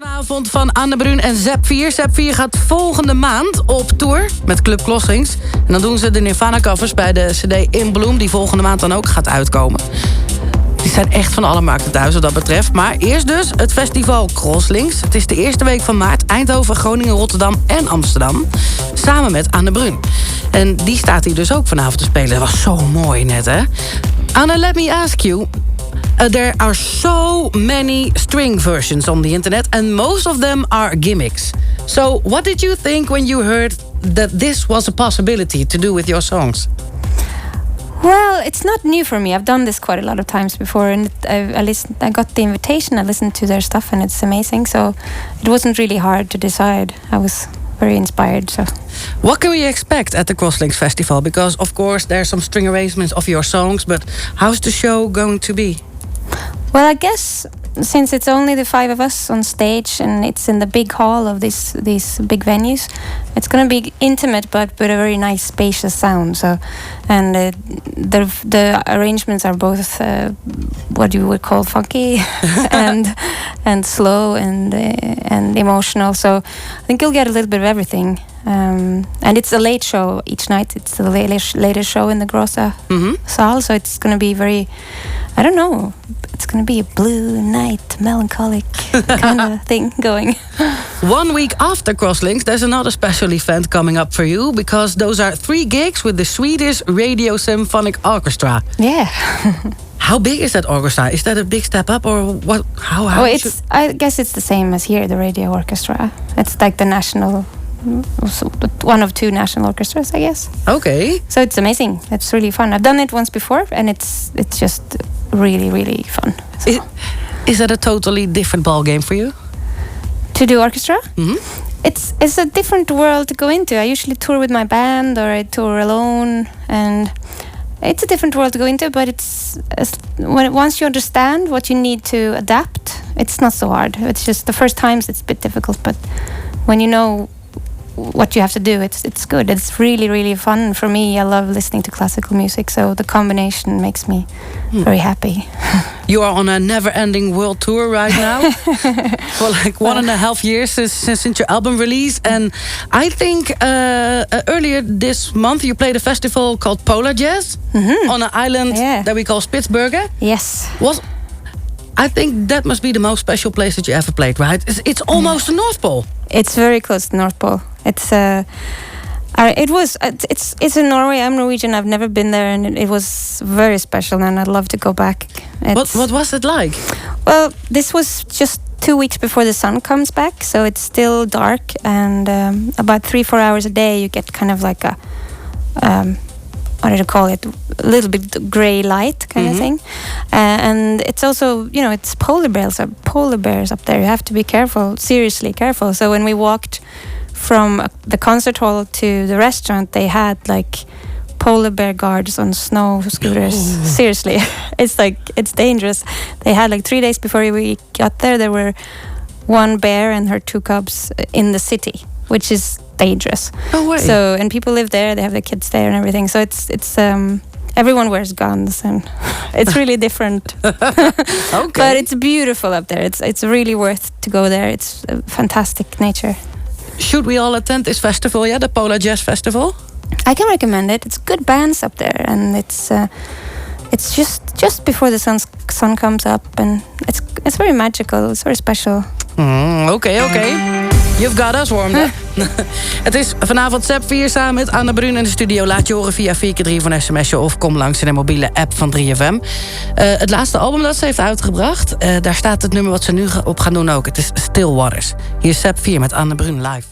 Vanavond van Anne Brun en Zapp 4. Zapp 4 gaat volgende maand op tour met Club Klossings. En dan doen ze de Nirvana-covers bij de CD In Bloom... die volgende maand dan ook gaat uitkomen. Die zijn echt van alle markten thuis wat dat betreft. Maar eerst dus het festival Crosslinks. Het is de eerste week van maart. Eindhoven, Groningen, Rotterdam en Amsterdam. Samen met Anne Brun. En die staat hier dus ook vanavond te spelen. Dat was zo mooi net, hè? Anne, let me ask you... there are so many string versions on the internet, and most of them are gimmicks. So, what did you think when you heard that this was a possibility to do with your songs? Well, it's not new for me. I've done this quite a lot of times before, and I got the invitation. I listened to their stuff, and it's amazing. So, it wasn't really hard to decide. I was very inspired. So, what can we expect at the Crosslinks Festival? Because, of course, there's some string arrangements of your songs, but how's the show going to be? Well, I guess since it's only the 5 of us on stage and it's in the big hall of these big venues, it's going to be intimate but with a very nice spacious sound. So, and the arrangements are both what you would call funky and slow and emotional. So I think you'll get a little bit of everything. And it's a late show each night. It's the latest show in the Grossa Saal, so it's going to be very, I don't know, it's going to be a blue night, melancholic kind of thing going. 1 week after Crosslinks, there's another special event coming up for you, because those are 3 gigs with the Swedish Radio Symphonic Orchestra. Yeah. How big is that orchestra? Is that a big step up, or what? How? I guess it's the same as here, the Radio Orchestra. It's like the national, one of 2 national orchestras, I guess. Okay. So it's amazing. It's really fun. I've done it once before, and it's just really, really fun. So. Is that a totally different ball game for you? To do orchestra? Mm-hmm. It's a different world to go into. I usually tour with my band or I tour alone, and it's a different world to go into. But once you understand what you need to adapt, it's not so hard. It's just the first times it's a bit difficult, but when you know what you have to do, it's good. It's really, really fun for me. I love listening to classical music, so the combination makes me very happy. You are on a never-ending world tour right now for like 1.5 years since your album release. And I think earlier this month you played a festival called Polar Jazz on an island that we call Spitsbergen. Yes. I think that must be the most special place that you ever played, right? It's almost the North Pole. It's very close to the North Pole. It's in Norway. I'm Norwegian. I've never been there, and it was very special, and I'd love to go back. What was it like? Well, this was just 2 weeks before the sun comes back, so it's still dark, and about 3-4 hours a day you get kind of like a what do you call it? A little bit gray light kind of thing, and it's also, it's polar bears up there. You have to be careful, seriously careful. So when we walked from the concert hall to the restaurant, they had like polar bear guards on snow scooters. Seriously, it's dangerous. They had like 3 days before we got there. There were 1 bear and her 2 cubs in the city, which is dangerous. No way. So, and people live there, they have their kids there and everything. So it's everyone wears guns, and it's really different. Okay. But it's beautiful up there. It's really worth to go there. It's fantastic nature. Should we all attend this festival? Yeah, the Polar Jazz Festival. I can recommend it. It's good bands up there, and it's just before the sun comes up, and it's very magical. It's very special. Okay. You've got us warmed up. Het is vanavond Zapp 4 samen met Anne Brun in de studio. Laat je horen via 4x3 voor een sms'je of kom langs in de mobiele app van 3FM. Het laatste album dat ze heeft uitgebracht, daar staat het nummer wat ze nu op gaan doen ook. Het is Still Waters. Hier is Zapp 4 met Anne Brun live.